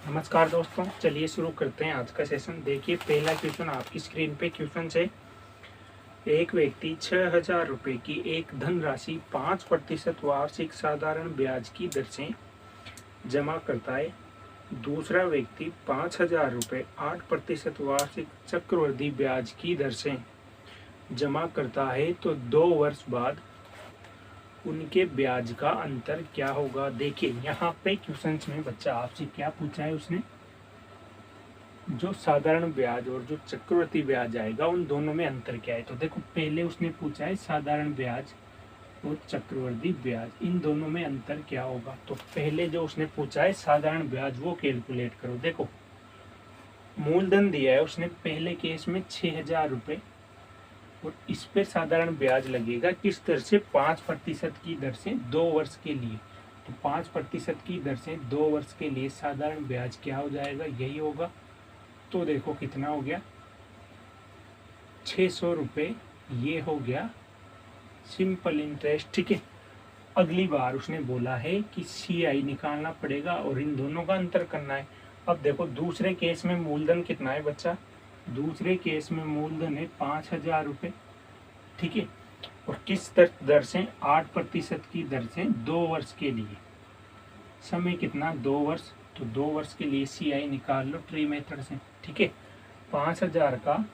नमस्कार दोस्तों, चलिए शुरू करते हैं आज का सेशन। देखिए, पहला क्वेश्चन आपकी स्क्रीन पे क्वेश्चन है। एक व्यक्ति 6,000 रुपये की एक धनराशि 5% वार्षिक साधारण ब्याज की दर से जमा करता है। दूसरा व्यक्ति 5,000 रुपये 8% वार्षिक चक्रवृद्धि ब्याज की दर से जमा करता है, तो 2 वर्ष बाद उनके ब्याज का अंतर क्या होगा। देखिए, यहाँ पे क्वेश्चन में बच्चा आपसे क्या पूछा है, उसने जो साधारण ब्याज और जो चक्रवृद्धि ब्याज आएगा उन दोनों में अंतर क्या है। तो देखो, पहले उसने पूछा है साधारण ब्याज और चक्रवृद्धि ब्याज, इन दोनों में अंतर क्या होगा। तो पहले जो उसने पूछा है साधारण ब्याज, वो कैलकुलेट करो। देखो, मूलधन दिया है उसने पहले केस में 6,000 रुपये, और इस पर साधारण ब्याज लगेगा किस दर से, 5% की दर से 2 वर्ष के लिए। तो 5% की दर से 2 वर्ष के लिए साधारण ब्याज क्या हो जाएगा, यही होगा। तो देखो कितना हो गया, 600 रुपये, ये हो गया सिंपल इंटरेस्ट। ठीक है, अगली बार उसने बोला है कि CI निकालना पड़ेगा और इन दोनों का अंतर करना है। अब देखो, दूसरे केस में मूलधन कितना है बच्चा, दूसरे केस में मूलधन है 5,000 रुपये। ठीक है, और किस दर से, 8% की दर से 2 वर्ष के लिए। समय कितना, 2 वर्ष। तो 2 वर्ष के लिए CI निकाल लो ट्री मेथड से। ठीक है, 5,000 का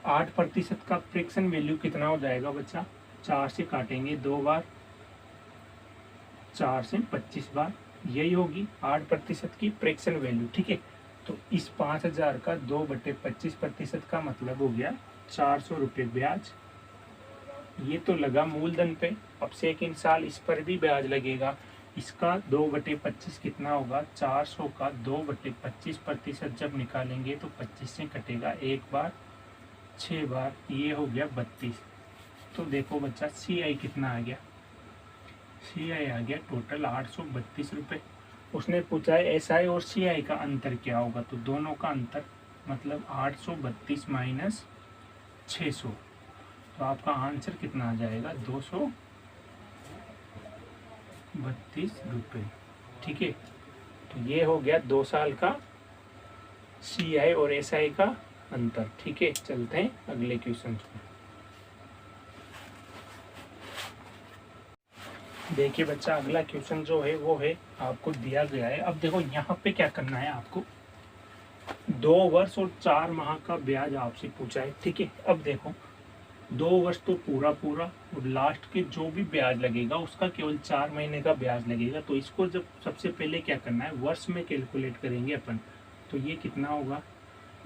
8% का फ्रैक्शन वैल्यू कितना हो जाएगा बच्चा, 4 से काटेंगे 2 बार, 4 से 25 बार, यही होगी 8% की फ्रैक्शन वैल्यू। ठीक है, तो इस 5,000 का 2/25% का मतलब हो गया 400 रुपये ब्याज। ये तो लगा मूलधन पे। अब सेकंड साल इस पर भी ब्याज लगेगा। इसका 2/25 कितना होगा, 400 का 2/25% जब निकालेंगे तो 25 से कटेगा 1 बार, 6 बार, ये हो गया 32। तो देखो बच्चा, CI कितना आ गया, CI आ गया टोटल 832 रुपये। उसने पूछा है SI और CI का अंतर क्या होगा। तो दोनों का अंतर मतलब 832 माइनस 600, तो आपका आंसर कितना आ जाएगा, 232 रुपये। ठीक है, तो ये हो गया 2 साल का CI और SI का अंतर। ठीक है, चलते हैं अगले क्वेश्चन में। देखिए बच्चा, अगला क्वेश्चन जो है वो है आपको दिया गया है। अब देखो, यहाँ पे क्या करना है आपको, 2 वर्ष और 4 माह का ब्याज आपसे पूछा है। ठीक है, अब देखो, 2 वर्ष तो पूरा और लास्ट के जो भी ब्याज लगेगा उसका केवल 4 महीने का ब्याज लगेगा। तो इसको जब सबसे पहले क्या करना है, वर्ष में कैलकुलेट करेंगे अपन। तो ये कितना होगा,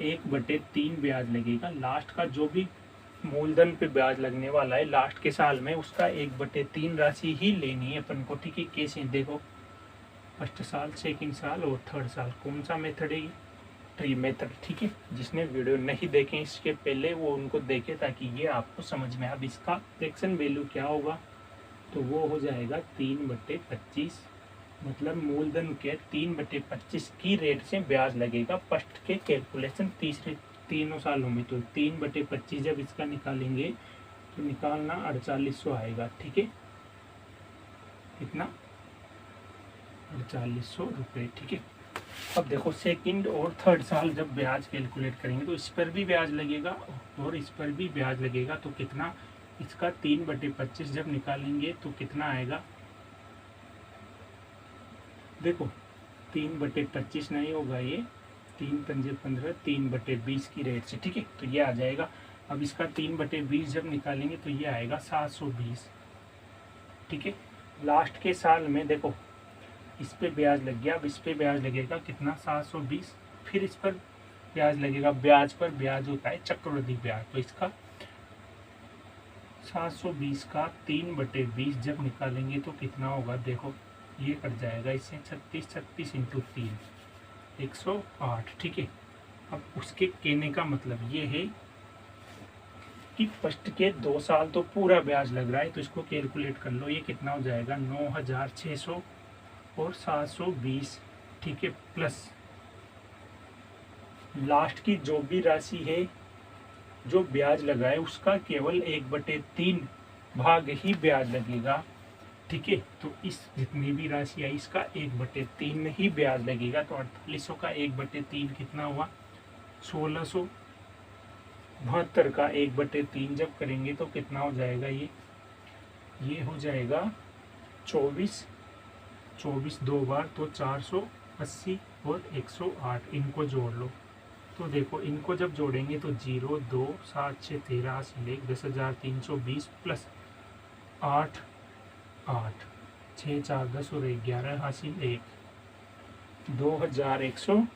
1/3 ब्याज लगेगा। लास्ट का जो भी मूलधन पे ब्याज लगने वाला है लास्ट के साल में, उसका 1/3 राशि ही लेनी है अपन को। ठीक है, कैसे, देखो, फर्स्ट साल, सेकंड साल और थर्ड साल, कौन सा मेथड है, ट्री मेथड। ठीक है, जिसने वीडियो नहीं देखे इसके पहले वो उनको देखे, ताकि ये आपको समझ में। अब इसका फ्रैक्शन वैल्यू क्या होगा, तो वो हो जाएगा 3/25, मतलब मूलधन के 3/25 की रेट से ब्याज लगेगा फर्स्ट के कैलकुलेशन तीनों सालों में। तो 3/25 जब इसका निकालेंगे तो निकालना 4800 आएगा। ठीक है, कितना, 4800 रुपये। ठीक है, अब देखो, सेकंड और थर्ड साल जब ब्याज कैलकुलेट करेंगे तो इस पर भी ब्याज लगेगा और इस पर भी ब्याज लगेगा। तो कितना, इसका 3/25 जब निकालेंगे तो कितना आएगा, देखो 3/25 नहीं होगा, ये 3×5 = 3/20 की रेट से। ठीक है, तो ये आ जाएगा। अब इसका 3/20 जब निकालेंगे तो ये आएगा 720। ठीक है, लास्ट के साल में देखो, इस पे ब्याज लग गया, अब इस पे ब्याज लगेगा कितना, 720। फिर इस पर ब्याज लगेगा, ब्याज पर ब्याज होता है चक्रवृद्धि ब्याज। तो इसका 720 का 3/20 जब निकालेंगे तो कितना होगा, देखो ये कट जाएगा इससे, 36 36 × 3 108। ठीक है, अब उसके कहने का मतलब ये है कि फर्स्ट के 2 साल तो पूरा ब्याज लग रहा है। तो इसको कैलकुलेट कर लो, ये कितना हो जाएगा, 9,600 और 720। ठीक है, प्लस लास्ट की जो भी राशि है, जो ब्याज लगा है, उसका केवल 1/3 भाग ही ब्याज लगेगा। ठीक है। तो इस जितनी भी राशि आई इसका 1/3 ही ब्याज लगेगा। तो 4800 का 1/3 कितना हुआ? 1672 का 1/3 जब करेंगे तो कितना हो जाएगा? ये हो जाएगा 24 दो बार तो 480 और 108 इनको जोड़ लो। तो देखो इनको जब जोड़ेंगे तो 0 2 7 6 13 80 10,320 प्लस 8 8 6 4 10 और 11 हासिल 1 2100।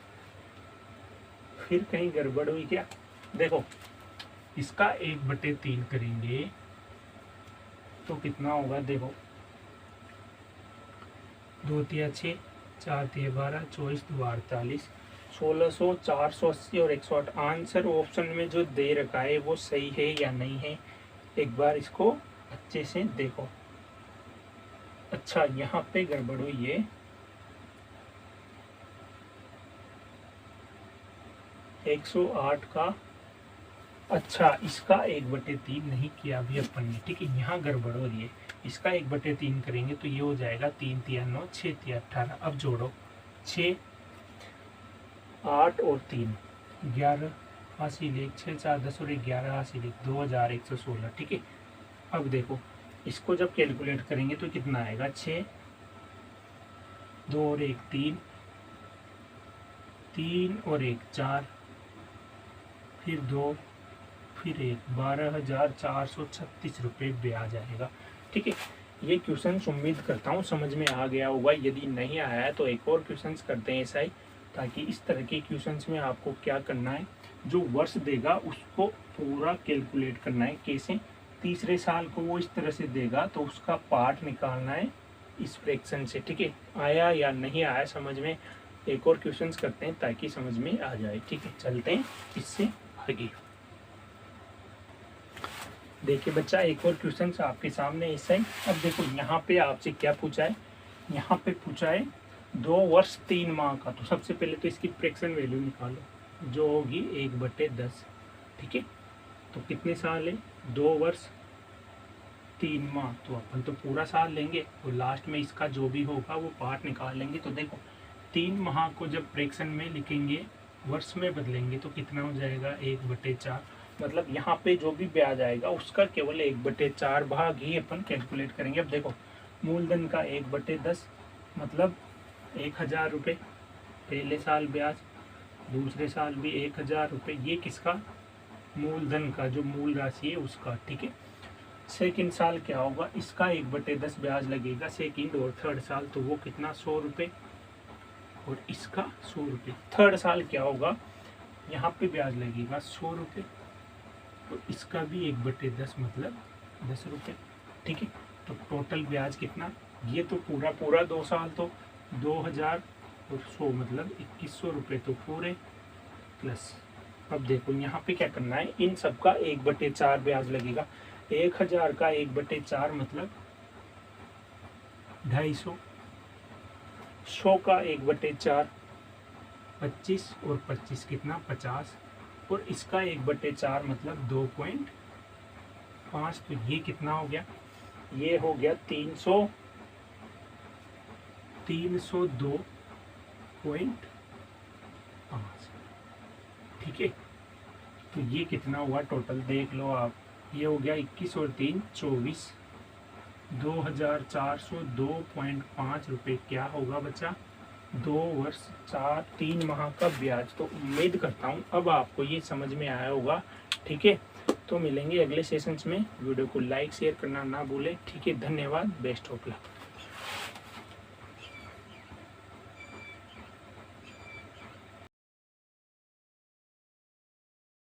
फिर कहीं गड़बड़ हुई क्या? देखो इसका 1/3 करेंगे तो कितना होगा? देखो 2 तिया 6 4 तिया 12 24 2 48 1600 480 और 108। आंसर ऑप्शन में जो दे रखा है वो सही है या नहीं है, एक बार इसको अच्छे से देखो। अच्छा यहाँ पे गड़बड़ हुई है। 108 का अच्छा इसका 1/3 नहीं किया अभी अपन ने, ठीक है। यहाँ गड़बड़ हो रही है। इसका 1/3 करेंगे तो ये हो जाएगा 3 तिया 9 6 तिया 18। अब जोड़ो 6 8 और 3 11 हासिल 1 6 4 10 और 11 हासिल 1 2116, ठीक है। अब देखो इसको जब कैलकुलेट करेंगे तो कितना आएगा? 6 2 और 1 3 3 और 1 4 फिर 2 फिर 1 12,436 रुपये ब्याज आएगा, ठीक है। ये क्वेश्चन उम्मीद करता हूँ समझ में आ गया होगा। यदि नहीं आया है तो एक और क्वेश्चन करते हैं ऐसा ही, ताकि इस तरह के क्वेश्चंस में आपको क्या करना है, जो वर्ष देगा उसको पूरा कैलकुलेट करना है। कैसे? तीसरे साल को वो इस तरह से देगा तो उसका पार्ट निकालना है इस फ्रैक्शन से, ठीक है। आया या नहीं आया समझ में, एक और क्वेश्चंस करते हैं ताकि समझ में आ जाए, ठीक है। चलते हैं इससे आगे। देखिए बच्चा एक और क्वेश्चन आपके सामने ऐसा ही। अब देखो यहाँ पे आपसे क्या पूछा है? यहाँ पे पूछा है 2 वर्ष 3 माह का। तो सबसे पहले तो इसकी फ्रैक्शन वैल्यू निकालो जो होगी 1/10, ठीक है। तो कितने साल है? 2 वर्ष 3 माह। तो अपन तो पूरा साल लेंगे और लास्ट में इसका जो भी होगा वो पार्ट निकाल लेंगे। तो देखो 3 माह को जब फ्रैक्शन में लिखेंगे वर्ष में बदलेंगे तो कितना हो जाएगा? 1/4। मतलब यहाँ पे जो भी ब्याज आएगा उसका केवल 1/4 भाग ही अपन कैलकुलेट करेंगे। अब देखो मूलधन का 1/10 मतलब 1000 रुपये पहले साल ब्याज, दूसरे साल भी 1000 रुपये। ये किसका? मूलधन का, जो मूल राशि है उसका, ठीक है। सेकंड साल क्या होगा? इसका 1/10 ब्याज लगेगा सेकंड और थर्ड साल, तो वो कितना? 100 रुपये और इसका 100 रुपये। थर्ड साल क्या होगा? यहाँ पे ब्याज लगेगा 100 रुपये और इसका भी 1/10 मतलब 10 रुपये, ठीक है। तो टोटल ब्याज कितना? ये तो पूरा 2 साल तो 2000 और 100 मतलब 2100 रुपये तो पूरे प्लस। अब देखो यहाँ पे क्या करना है, इन सब का 1/4 ब्याज लगेगा। 1000 का 1/4 मतलब 250, 100 का 1/4 25 और 25 कितना? 50 और इसका 1/4 मतलब 2.5। तो ये कितना हो गया? ये हो गया 302.5, ठीक है। तो ये कितना हुआ टोटल देख लो आप। ये हो गया 21 और 3 24, 2402.5 रुपये। क्या होगा बच्चा? 2 वर्ष 3 माह का ब्याज। तो उम्मीद करता हूँ अब आपको ये समझ में आया होगा, ठीक है। तो मिलेंगे अगले सेशंस में। वीडियो को लाइक शेयर करना ना भूलें, ठीक है। धन्यवाद। Best of luck.